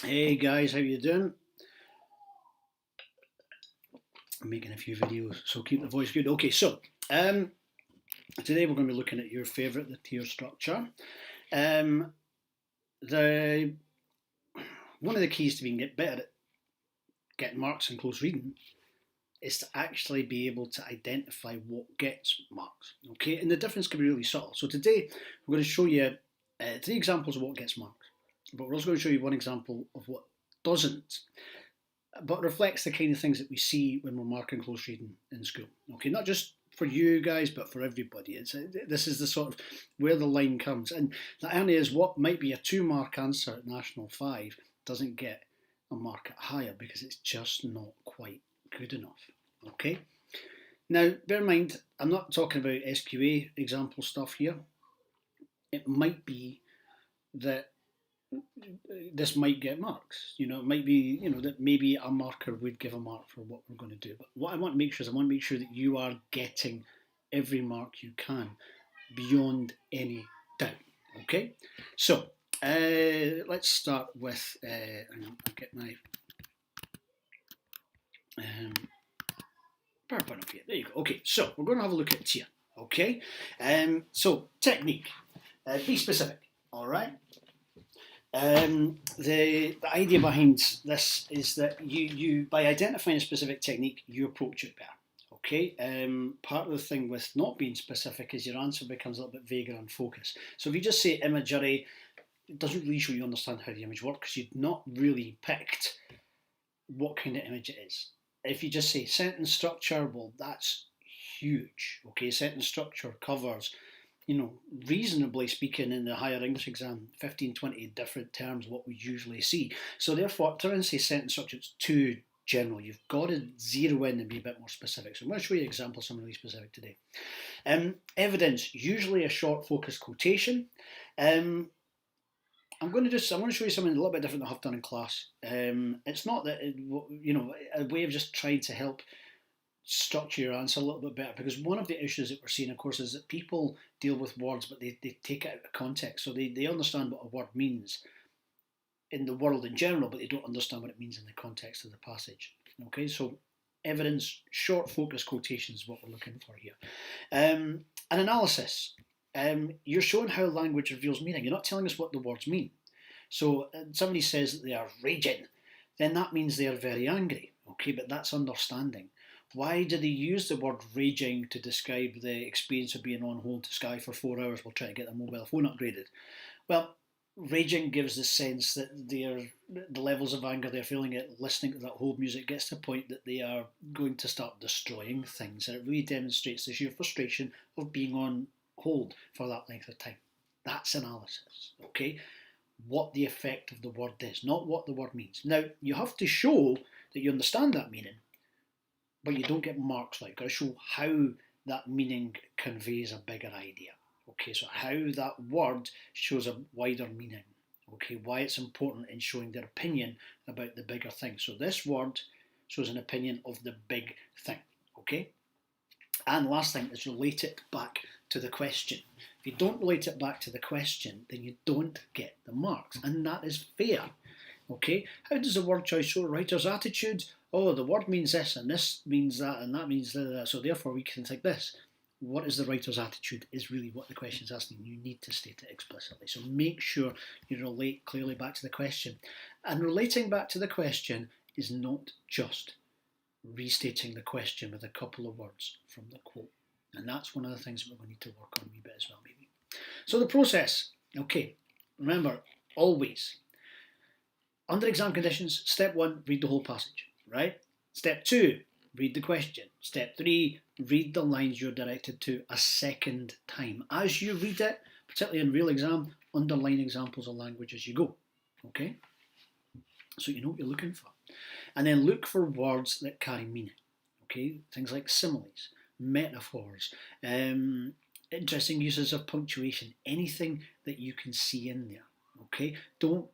Hey guys, how you doing? I'm making a few videos, so keep the voice good. Okay, so um, today we're going to be looking at your favourite, the tier structure. Um, the One of the keys to being get better at getting marks in close reading is to actually be able to identify what gets marks. Okay, and the difference can be really subtle. So today we're going to show you three examples of what gets marks, but we're also going to show you one example of what doesn't, but reflects the kind of things that we see when we're marking close reading in school. Okay, not just for you guys, but for everybody. This is the sort of where the line comes, and the irony is, what might be a 2 mark answer at National 5 doesn't get a mark at higher because it's just not quite good enough. Okay. Now, bear in mind, I'm not talking about SQA example stuff here. It might be that this might get marks. It might be, that maybe a marker would give a mark for what we're going to do. But what I want to make sure is I want to make sure that you are getting every mark you can beyond any doubt. Okay? So, let's start with, I'll get my PowerPoint up here. There you go. Okay, so we're going to have a look at tier. Okay? So, technique. Be specific. All right? The idea behind this is that you by identifying a specific technique, you approach it better. Okay. Part of the thing with not being specific is your answer becomes a little bit vague and unfocused. So if you just say imagery, it doesn't really show you understand how the image works because you've not really picked what kind of image it is. If you just say sentence structure, well, that's huge. Okay, sentence structure covers, reasonably speaking, in the higher English exam, 15, 20 different terms, what we usually see. So therefore, to say sentence structure, it's too general. You've got to zero in and be a bit more specific. So I'm going to show you an example of something really specific today. Evidence, usually a short focused quotation. I'm going to show you something a little bit different than I've done in class. It's not that, a way of just trying to help structure your answer a little bit better, because one of the issues that we're seeing, of course, is that people deal with words but they take it out of context. So they understand what a word means in the world in general, but they don't understand what it means in the context of the passage. Okay, so evidence, short focus quotations is what we're looking for here. An analysis. You're showing how language reveals meaning. You're not telling us what the words mean. So somebody says that they are raging, then that means they are very angry. Okay, but that's understanding. Why do they use the word raging to describe the experience of being on hold to Sky for 4 hours while trying to get their mobile phone upgraded? Well, raging gives the sense that the levels of anger they're feeling at listening to that hold music gets to the point that they are going to start destroying things. And it really demonstrates the sheer frustration of being on hold for that length of time. That's analysis, okay? What the effect of the word is, not what the word means. Now, you have to show that you understand that meaning, but you don't get marks for it. You've got to show how that meaning conveys a bigger idea. Okay, so how that word shows a wider meaning. Okay, why it's important in showing their opinion about the bigger thing. So this word shows an opinion of the big thing. Okay, and last thing is relate it back to the question. If you don't relate it back to the question, then you don't get the marks, and that is fair. Okay, how does the word choice show a writer's attitude? Oh, the word means this, and this means that, and that means that, so therefore we can think this. What is the writer's attitude is really what the question is asking. You need to state it explicitly. So make sure you relate clearly back to the question. And relating back to the question is not just restating the question with a couple of words from the quote. And that's one of the things that we're going to need to work on a wee bit as well, maybe. So the process. Okay, remember, always. Under exam conditions, step 1, read the whole passage, right? Step 2, read the question. Step 3, read the lines you're directed to a second time. As you read it, particularly in real exam, underline examples of language as you go, okay? So you know what you're looking for. And then look for words that carry meaning, okay? Things like similes, metaphors, interesting uses of punctuation, anything that you can see in there, okay? Don't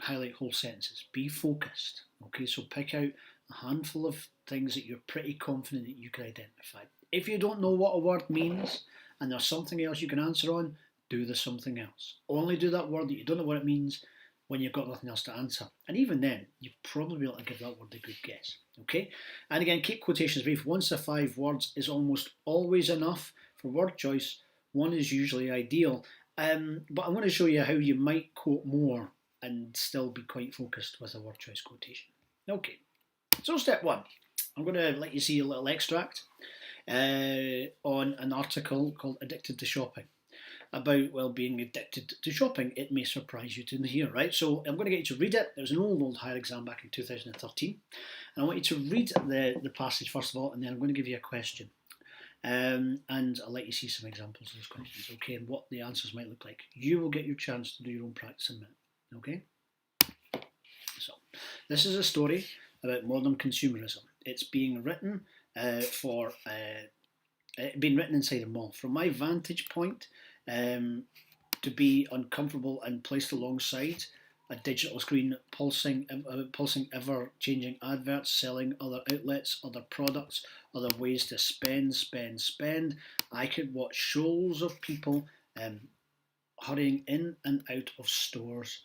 highlight whole sentences. Be focused, okay? So pick out a handful of things that you're pretty confident that you can identify. If you don't know what a word means and there's something else you can answer on, do the something else. Only do that word that you don't know what it means when you've got nothing else to answer. And even then, you probably ought to give that word a good guess. Okay? And again, keep quotations brief. 1 to 5 words is almost always enough for word choice. 1 is usually ideal. But I want to show you how you might quote more and still be quite focused with a word choice quotation. Okay, so step 1. I'm going to let you see a little extract on an article called Addicted to Shopping, about, well, being addicted to shopping. It may surprise you to hear, right? So I'm going to get you to read it. It was an old higher exam back in 2013. And I want you to read the passage first of all, and then I'm going to give you a question. And I'll let you see some examples of those questions, okay, and what the answers might look like. You will get your chance to do your own practice in a minute, okay? So, this is a story about modern consumerism. It's being written being written inside a mall. From my vantage point, to be uncomfortable and placed alongside a digital screen pulsing ever-changing adverts, selling other outlets, other products, other ways to spend. I could watch shoals of people hurrying in and out of stores,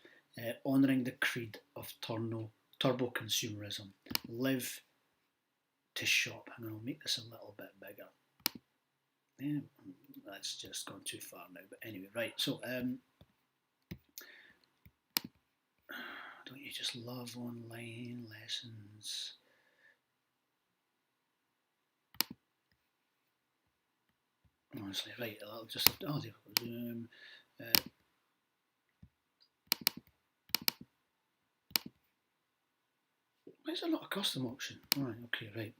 honouring the creed of turbo consumerism. Live to shop. I'm going to make this a little bit bigger. Yeah, that's just gone too far now. But anyway, right. So, don't you just love online lessons? Honestly, right. I'll just why is there not a custom option? All right. Okay. Right.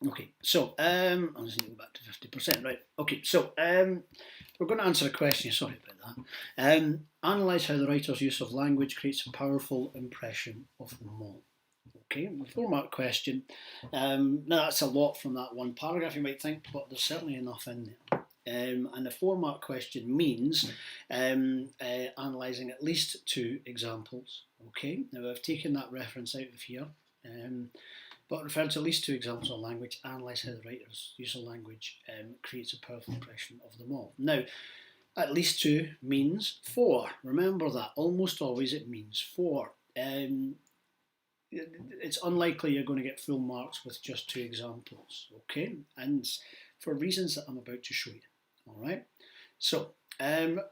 Okay, so I'll just need to go back to 50%, right? Okay, so we're going to answer a question, sorry about that. Analyse how the writer's use of language creates a powerful impression of the mall. Okay, a 4-mark question. Now that's a lot from that one paragraph, you might think, but there's certainly enough in there. And a 4-mark question means analysing at least 2 examples. Okay, now I've taken that reference out of here. But refer to at least 2 examples of language, analyse how the writer's use of language creates a powerful impression of them all. Now, at least 2 means 4. Remember that. Almost always it means 4. It's unlikely you're going to get full marks with just 2 examples, okay? And for reasons that I'm about to show you, all right? So,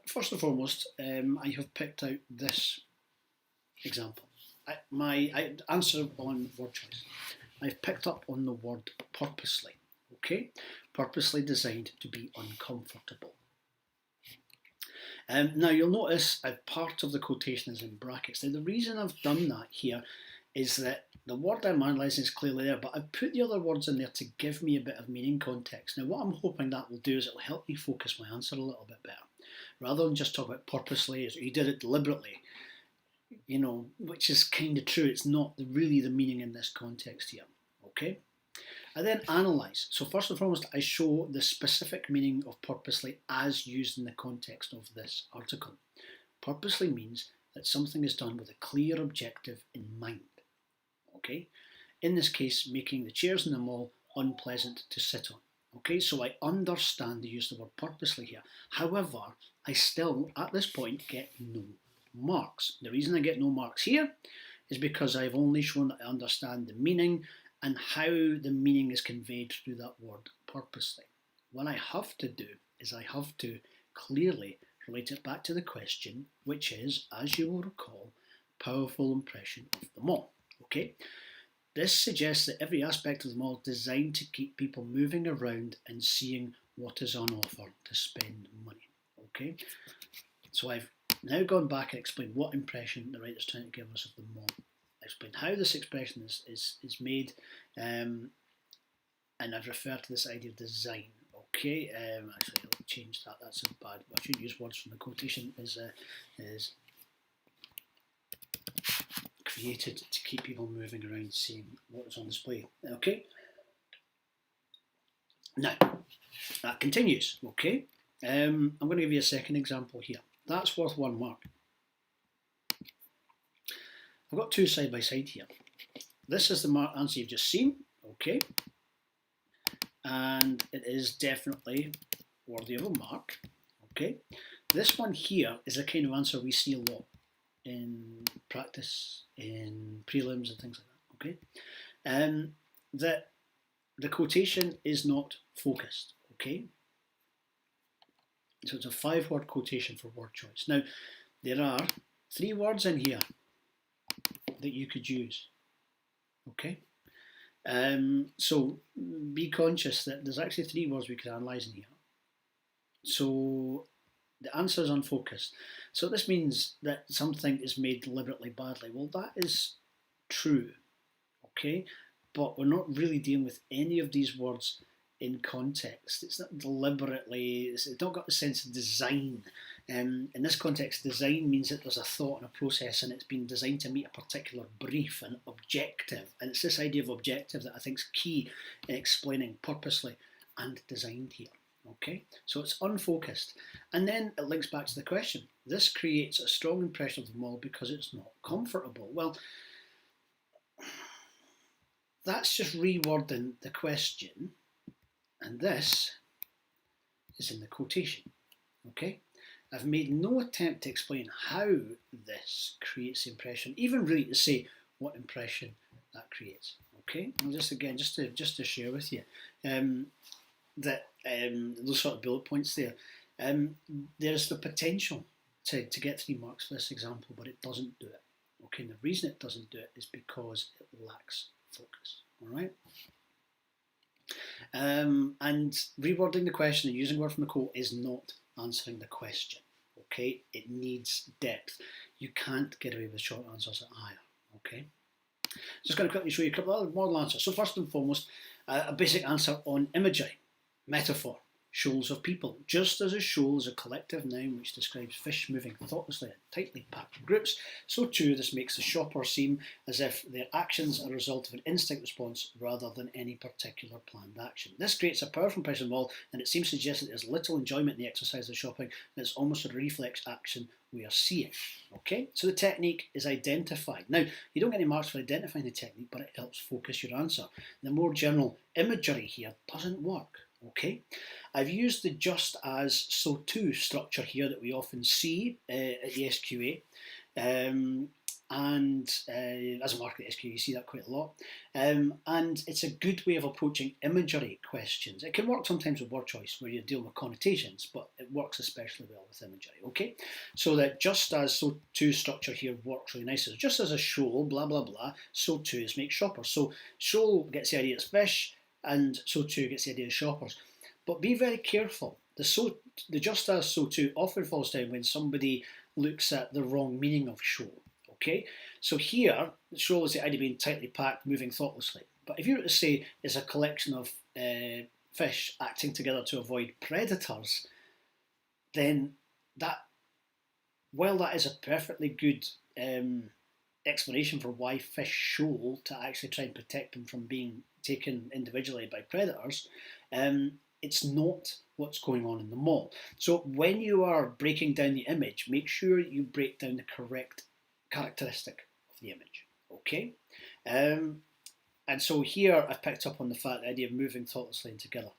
first and foremost, I have picked out this example. My answer on word choice. I've picked up on the word purposely, okay? Purposely designed to be uncomfortable. Now you'll notice part of the quotation is in brackets. Now the reason I've done that here is that the word I'm analysing is clearly there, but I've put the other words in there to give me a bit of meaning context. Now what I'm hoping that will do is it'll help me focus my answer a little bit better. Rather than just talk about purposely, he did it deliberately, you know, which is kind of true. It's not really the meaning in this context here, okay? I then analyse. So first and foremost, I show the specific meaning of purposely as used in the context of this article. Purposely means that something is done with a clear objective in mind, okay? In this case, making the chairs in the mall unpleasant to sit on. Okay, so I understand the use of the word purposely here. However, I still, at this point, get no marks. The reason I get no marks here is because I've only shown that I understand the meaning and how the meaning is conveyed through that word purposely. What I have to do is I have to clearly relate it back to the question, which is, as you will recall, powerful impression of the mall. Okay, this suggests that every aspect of the mall is designed to keep people moving around and seeing what is on offer to spend money. Okay, so I've now gone back and explained what impression the writer's trying to give us of the mall. I explained how this expression is made, and I've referred to this idea of design. Okay, actually I'll change that. That's bad. I should use words from the quotation. Is created to keep people moving around, seeing what is on display. Okay. Now that continues. Okay. I'm going to give you a second example here. That's worth 1 mark. I've got 2 side by side here. This is the answer you've just seen. Okay. And it is definitely worthy of a mark. Okay. This one here is the kind of answer we see a lot in practice, in prelims and things like that, okay? That the quotation is not focused, okay? So it's a 5-word quotation for word choice. Now, there are 3 words in here that you could use, okay? So be conscious that there's actually 3 words we could analyse in here. So the answer is unfocused. So this means that something is made deliberately badly. Well, that is true, okay? But we're not really dealing with any of these words in context. It's not deliberately, it's not got a sense of design. In this context, design means that there's a thought and a process and it's been designed to meet a particular brief and objective. And it's this idea of objective that I think is key in explaining purposely and designed here. Okay, so it's unfocused. And then it links back to the question. This creates a strong impression of the mall because it's not comfortable. Well, that's just rewording the question, and this is in the quotation, okay? I've made no attempt to explain how this creates the impression, even really to say what impression that creates, okay? And just again, just to share with you, that those sort of bullet points there, there's the potential to get 3 marks for this example, but it doesn't do it. Okay, and the reason it doesn't do it is because it lacks focus. All right. And rewording the question and using word from the quote is not answering the question. Okay, it needs depth. You can't get away with short answers either. Okay. Just going to quickly show you a couple of model answers. So first and foremost, a basic answer on imagery. Metaphor, shoals of people. Just as a shoal is a collective noun which describes fish moving thoughtlessly in tightly packed groups, so too this makes the shopper seem as if their actions are a result of an instinct response rather than any particular planned action. This creates a powerful impression of all, and it seems to suggest that there's little enjoyment in the exercise of shopping, and it's almost a reflex action we are seeing. Okay, so the technique is identified. Now, you don't get any marks for identifying the technique, but it helps focus your answer. The more general imagery here doesn't work. Okay, I've used the just as, so too structure here that we often see at the SQA, and as a marker at SQA you see that quite a lot, and it's a good way of approaching imagery questions. It can work sometimes with word choice where you're dealing with connotations, but it works especially well with imagery. Okay, so that just as, so too structure here works really nicely. Just as a shoal, blah blah blah, so too is make shoppers. So shoal gets the idea it's fish, and so too gets the idea of shoppers. But be very careful. The just as, so too often falls down when somebody looks at the wrong meaning of shoal. Okay, so here shoal is the idea of being tightly packed, moving thoughtlessly. But if you were to say it's a collection of fish acting together to avoid predators, then that, while that is a perfectly good explanation for why fish shoal to actually try and protect them from being taken individually by predators, it's not what's going on in the mall. So when you are breaking down the image, make sure you break down the correct characteristic of the image. Okay? And so here I've picked up on the fact, the idea of moving thoughtlessly together.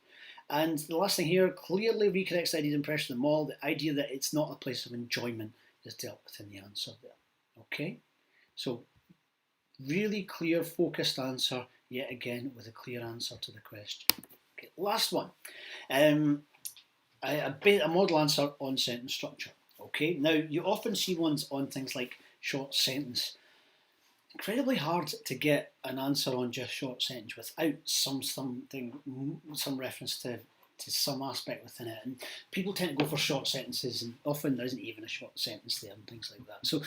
And the last thing here clearly reconnects the idea of impression of the mall, the idea that it's not a place of enjoyment is dealt with in the answer there. Okay? So really clear, focused answer, yet again with a clear answer to the question. Okay, last one. A model answer on sentence structure. Okay, now you often see ones on things like short sentence. Incredibly hard to get an answer on just short sentence without some reference to some aspect within it. And people tend to go for short sentences, and often there isn't even a short sentence there and things like that. So,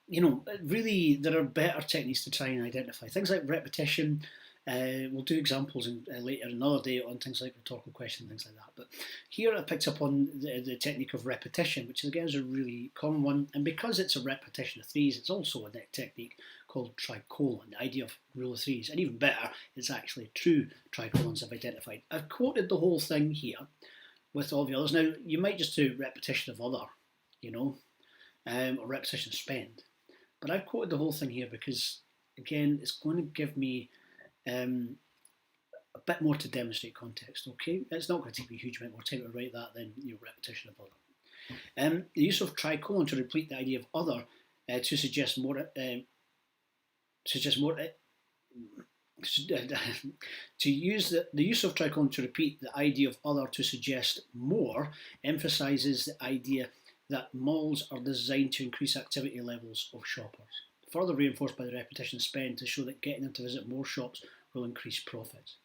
you know, really there are better techniques to try and identify. Things like repetition. We'll do examples later another day on things like rhetorical questions and things like that. But here I picked up on the technique of repetition, which again is a really common one. And because it's a repetition of threes, it's also a technique called tricolon, the idea of rule of threes. And even better, it's actually true tricolons I've identified. I've quoted the whole thing here with all the others. Now, you might just do repetition of other, you know, or repetition of spend. But I've quoted the whole thing here because, again, it's going to give me a bit more to demonstrate context, okay? It's not going to take me a huge amount more time to write that than repetition of other. The use of tricolon to repeat the idea of other to suggest more to use the use of tricolon to repeat the idea of other to suggest more emphasises the idea that malls are designed to increase activity levels of shoppers, further reinforced by the repetition spend to show that getting them to visit more shops will increase profits.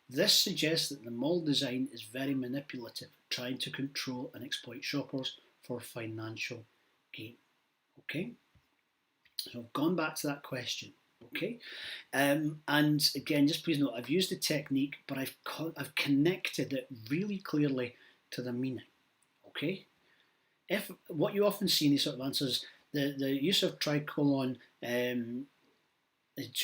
This suggests that the mall design is very manipulative, trying to control and exploit shoppers for financial gain. Okay, so I've gone back to that question. Okay, and again, just please note I've used the technique, but I've connected it really clearly to the meaning. Okay, if what you often see in these sort of answers, the use of tricolon to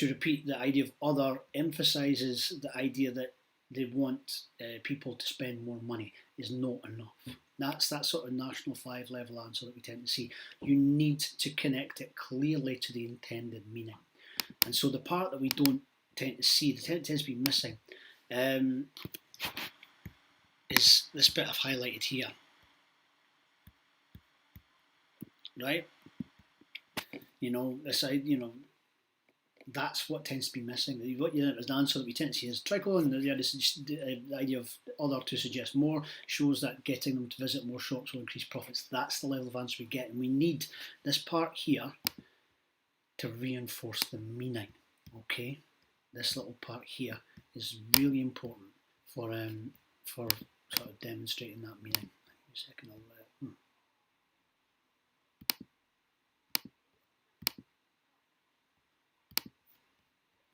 repeat the idea of other emphasises the idea that they want people to spend more money is not enough. That's that sort of national 5 level answer that we tend to see. You need to connect it clearly to the intended meaning. And so the part that we don't tend to see, that tends to be missing, is this bit I've highlighted here. Right? That's what tends to be missing. What as an answer that we tend to see is tricolon, the idea of other to suggest more, shows that getting them to visit more shops will increase profits. That's the level of answer we get, and we need this part here to reinforce the meaning. Okay, this little part here is really important for sort of demonstrating that meaning. A second,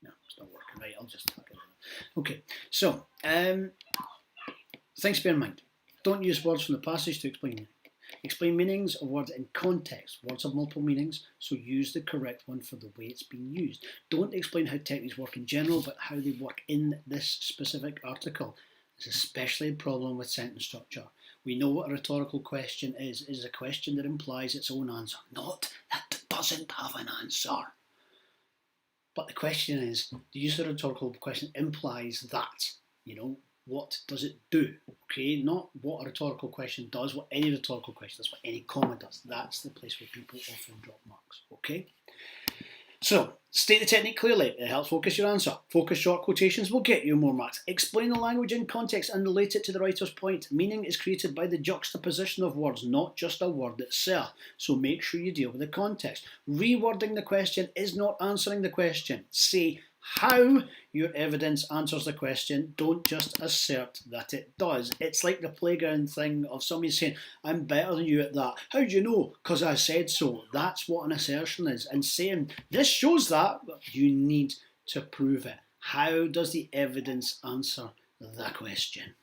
No, it's not working right. I'll just tuck it in. Okay, so things to bear in mind. Don't use words from the passage to explain meaning. Explain meanings of words in context. Words have multiple meanings, so use the correct one for the way it's being used. Don't explain how techniques work in general, but how they work in this specific article. It's especially a problem with sentence structure. We know what a rhetorical question is. It is a question that implies its own answer, not that doesn't have an answer. But the question is, the use of a rhetorical question implies that, what does it do? Okay, not what a rhetorical question does, what any rhetorical question does, what any comma does. That's the place where people often drop marks. Okay, so state the technique clearly. It helps focus your answer. Focus short quotations will get you more marks. Explain the language in context and relate it to the writer's point. Meaning is created by the juxtaposition of words, not just a word itself. So make sure you deal with the context. Rewording the question is not answering the question. Say how your evidence answers the question. Don't just assert that it does. It's like the playground thing of somebody saying, I'm better than you at that. How do you know? Because I said so. That's what an assertion is. And saying, this shows that, but you need to prove it. How does the evidence answer the question?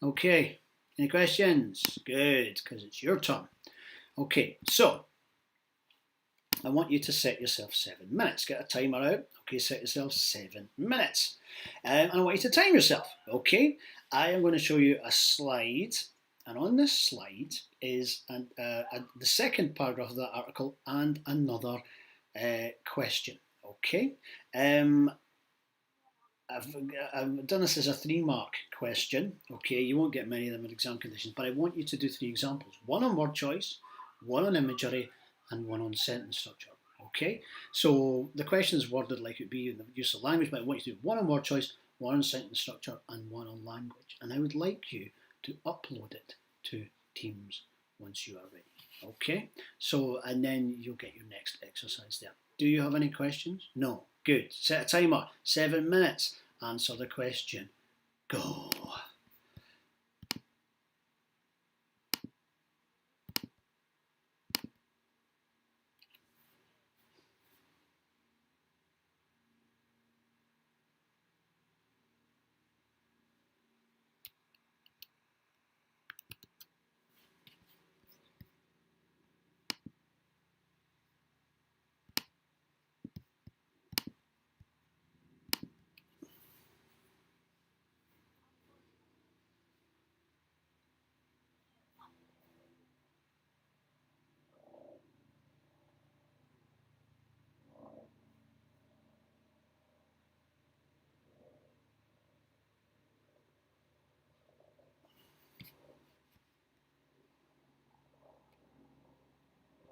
Okay, any questions? Good, because it's your turn. Okay, so I want you to set yourself 7 minutes. Get a timer out. Okay, set yourself 7 minutes. And I want you to time yourself. Okay, I am going to show you a slide. And on this slide is the second paragraph of that article and another question. Okay, I've done this as a 3-mark question. Okay, you won't get many of them in exam conditions, but I want you to do 3 examples. 1 on word choice, 1 on imagery, and 1 on sentence structure. Okay, so the question is worded like it would be in the use of language, but I want you to do 1 on word choice, 1 on sentence structure, and 1 on language. And I would like you to upload it to Teams once you are ready. Okay, so and then you'll get your next exercise there. Do you have any questions? No. Good. Set a timer. 7 minutes. Answer the question. Go.